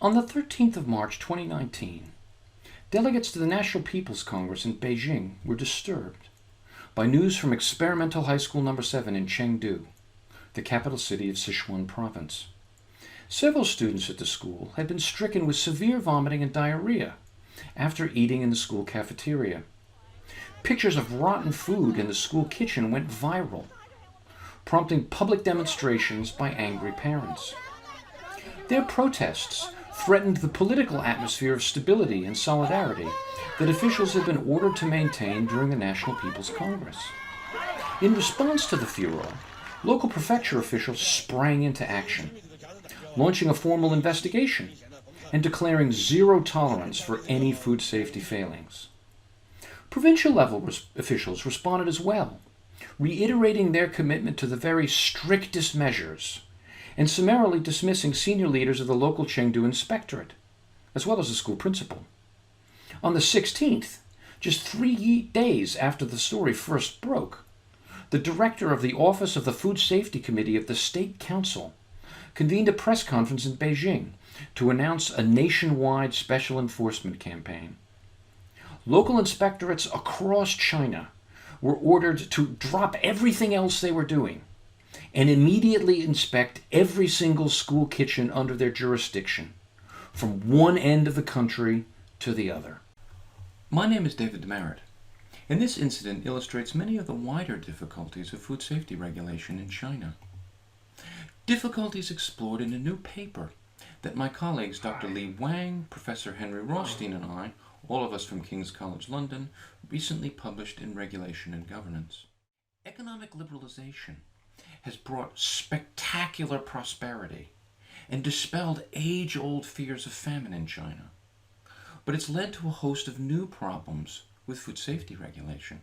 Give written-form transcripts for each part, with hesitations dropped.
On the 13th of March 2019, delegates to the National People's Congress in Beijing were disturbed by news from Experimental High School No. 7 in Chengdu, the capital city of Sichuan province. Several students at the school had been stricken with severe vomiting and diarrhea after eating in the school cafeteria. Pictures of rotten food in the school kitchen went viral, prompting public demonstrations by angry parents. Their protests threatened the political atmosphere of stability and solidarity that officials had been ordered to maintain during the National People's Congress. In response to the furor, local prefecture officials sprang into action, launching a formal investigation and declaring zero tolerance for any food safety failings. Provincial level officials responded as well, reiterating their commitment to the very strictest measures and summarily dismissing senior leaders of the local Chengdu inspectorate, as well as the school principal. On the 16th, just 3 days after the story first broke, the director of the Office of the Food Safety Committee of the State Council convened a press conference in Beijing to announce a nationwide special enforcement campaign. Local inspectorates across China were ordered to drop everything else they were doing and immediately inspect every single school kitchen under their jurisdiction, from one end of the country to the other. My name is David Demeritt, and this incident illustrates many of the wider difficulties of food safety regulation in China. Difficulties explored in a new paper that my colleagues Dr. Wang, Professor Henry Rothstein, and I, all of us from King's College London, recently published in Regulation and Governance. Economic liberalization has brought spectacular prosperity and dispelled age-old fears of famine in China. But it's led to a host of new problems with food safety regulation.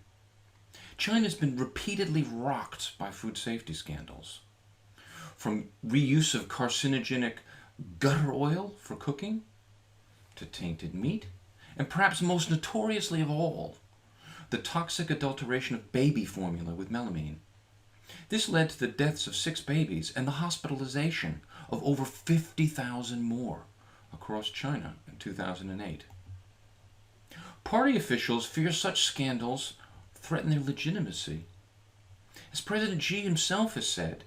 China's been repeatedly rocked by food safety scandals, from reuse of carcinogenic gutter oil for cooking to tainted meat, and perhaps most notoriously of all, the toxic adulteration of baby formula with melamine. This led to the deaths of 6 babies and the hospitalization of over 50,000 more across China in 2008. Party officials fear such scandals threaten their legitimacy. As President Xi himself has said,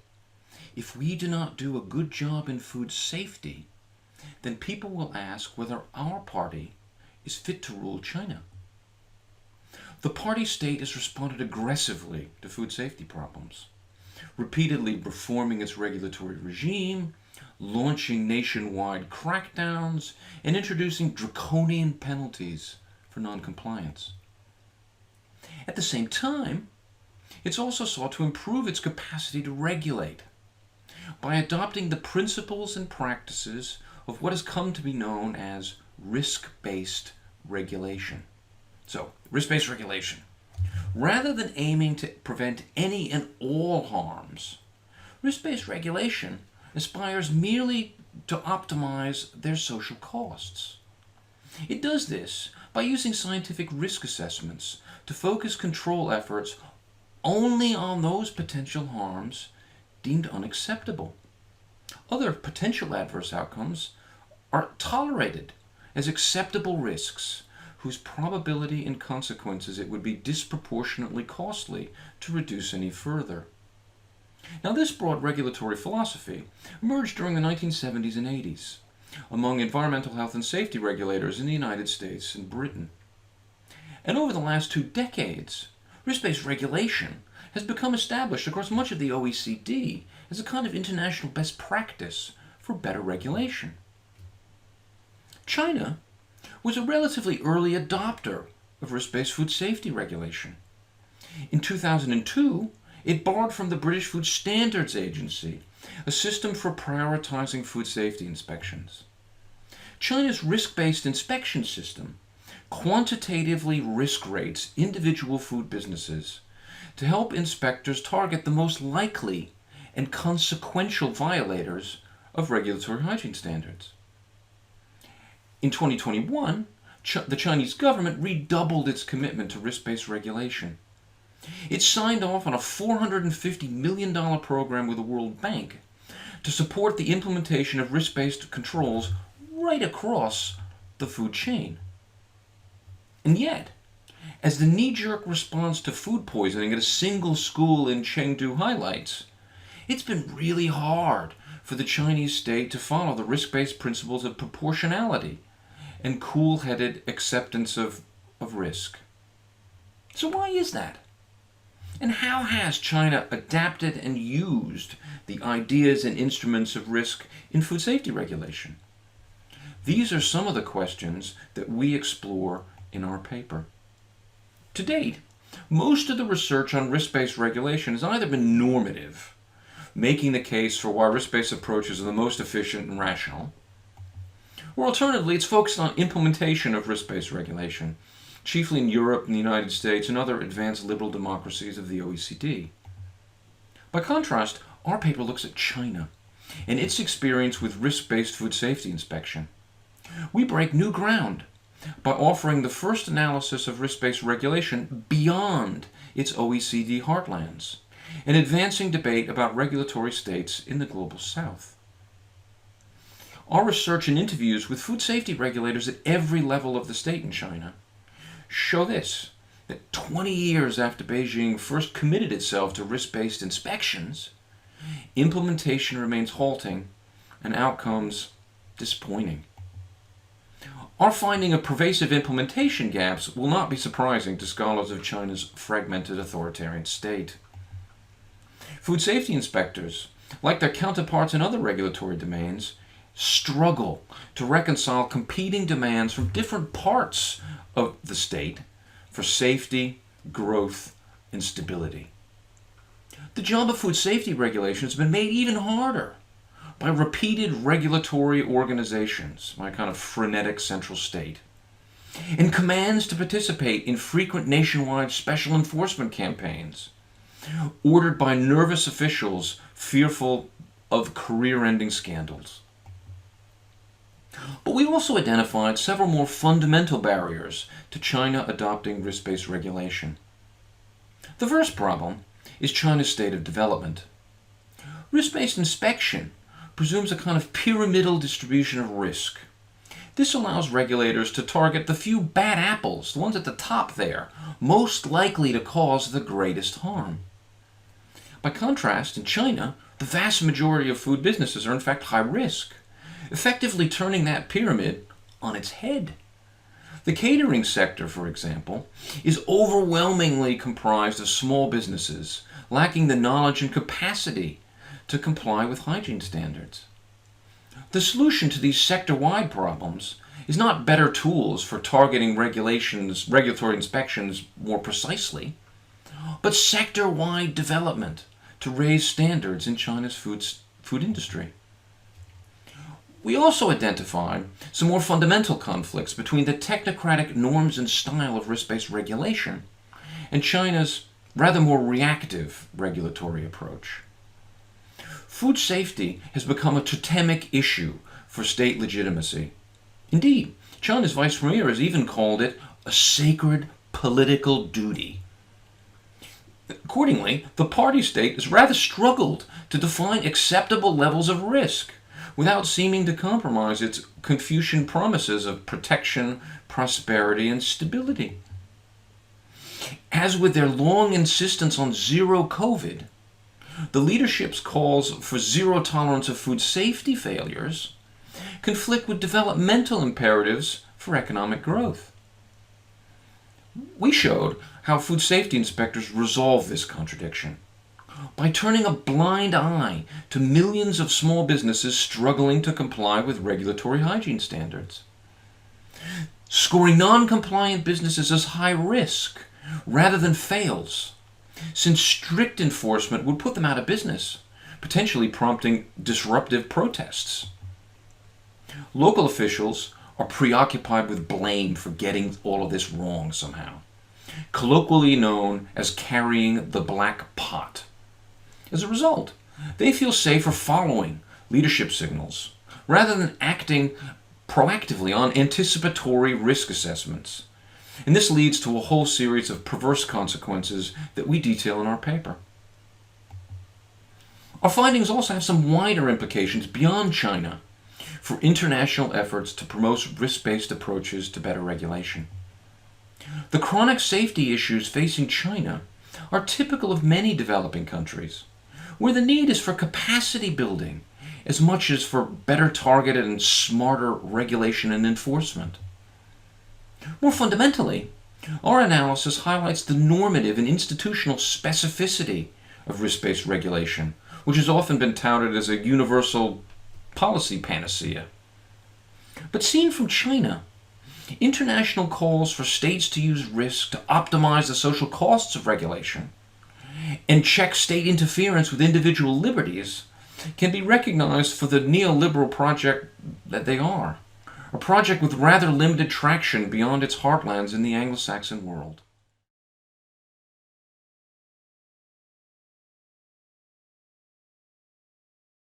if we do not do a good job in food safety, then people will ask whether our party is fit to rule China. The party state has responded aggressively to food safety problems, repeatedly reforming its regulatory regime, launching nationwide crackdowns, and introducing draconian penalties for non-compliance. At the same time, it's also sought to improve its capacity to regulate by adopting the principles and practices of what has come to be known as risk-based regulation. So, risk-based regulation. Rather than aiming to prevent any and all harms, risk-based regulation aspires merely to optimize their social costs. It does this by using scientific risk assessments to focus control efforts only on those potential harms deemed unacceptable. Other potential adverse outcomes are tolerated as acceptable risks whose probability and consequences it would be disproportionately costly to reduce any further. Now, this broad regulatory philosophy emerged during the 1970s and 80s among environmental health and safety regulators in the United States and Britain. And over the last 2 decades, risk-based regulation has become established across much of the OECD as a kind of international best practice for better regulation. China was a relatively early adopter of risk-based food safety regulation. In 2002, it borrowed from the British Food Standards Agency a system for prioritizing food safety inspections. China's risk-based inspection system quantitatively risk rates individual food businesses to help inspectors target the most likely and consequential violators of regulatory hygiene standards. In 2021, the Chinese government redoubled its commitment to risk-based regulation. It signed off on a $450 million program with the World Bank to support the implementation of risk-based controls right across the food chain. And yet, as the knee-jerk response to food poisoning at a single school in Chengdu highlights, it's been really hard for the Chinese state to follow the risk-based principles of proportionality and cool-headed acceptance of risk. So why is that? And how has China adapted and used the ideas and instruments of risk in food safety regulation? These are some of the questions that we explore in our paper. To date, most of the research on risk-based regulation has either been normative, making the case for why risk-based approaches are the most efficient and rational, or alternatively, it's focused on implementation of risk-based regulation, chiefly in Europe and the United States and other advanced liberal democracies of the OECD. By contrast, our paper looks at China and its experience with risk-based food safety inspection. We break new ground by offering the first analysis of risk-based regulation beyond its OECD heartlands and advancing debate about regulatory states in the global south. Our research and interviews with food safety regulators at every level of the state in China show this, that 20 years after Beijing first committed itself to risk-based inspections, implementation remains halting and outcomes disappointing. Our finding of pervasive implementation gaps will not be surprising to scholars of China's fragmented authoritarian state. Food safety inspectors, like their counterparts in other regulatory domains, struggle to reconcile competing demands from different parts of the state for safety, growth, and stability. The job of food safety regulation has been made even harder by repeated regulatory organizations, my kind of frenetic central state, and commands to participate in frequent nationwide special enforcement campaigns, ordered by nervous officials fearful of career-ending scandals. But we also identified several more fundamental barriers to China adopting risk-based regulation. The first problem is China's state of development. Risk-based inspection presumes a kind of pyramidal distribution of risk. This allows regulators to target the few bad apples, the ones at the top there, most likely to cause the greatest harm. By contrast, in China, the vast majority of food businesses are in fact high risk, effectively turning that pyramid on its head. The catering sector, for example, is overwhelmingly comprised of small businesses lacking the knowledge and capacity to comply with hygiene standards. The solution to these sector-wide problems is not better tools for targeting regulatory inspections more precisely, but sector-wide development to raise standards in China's food industry. We also identified some more fundamental conflicts between the technocratic norms and style of risk-based regulation and China's rather more reactive regulatory approach. Food safety has become a totemic issue for state legitimacy. Indeed, China's vice premier has even called it a sacred political duty. Accordingly, the party state has rather struggled to define acceptable levels of risk without seeming to compromise its Confucian promises of protection, prosperity, and stability. As with their long insistence on zero COVID, the leadership's calls for zero tolerance of food safety failures conflict with developmental imperatives for economic growth. We showed how food safety inspectors resolve this contradiction by turning a blind eye to millions of small businesses struggling to comply with regulatory hygiene standards, scoring non-compliant businesses as high risk rather than fails, since strict enforcement would put them out of business, potentially prompting disruptive protests. Local officials are preoccupied with blame for getting all of this wrong somehow, colloquially known as carrying the black pot. As a result, they feel safer following leadership signals rather than acting proactively on anticipatory risk assessments. And this leads to a whole series of perverse consequences that we detail in our paper. Our findings also have some wider implications beyond China for international efforts to promote risk-based approaches to better regulation. The chronic safety issues facing China are typical of many developing countries, where the need is for capacity building as much as for better targeted and smarter regulation and enforcement. More fundamentally, our analysis highlights the normative and institutional specificity of risk-based regulation, which has often been touted as a universal policy panacea. But seen from China, international calls for states to use risk to optimize the social costs of regulation and check state interference with individual liberties can be recognized for the neoliberal project that they are, a project with rather limited traction beyond its heartlands in the Anglo-Saxon world.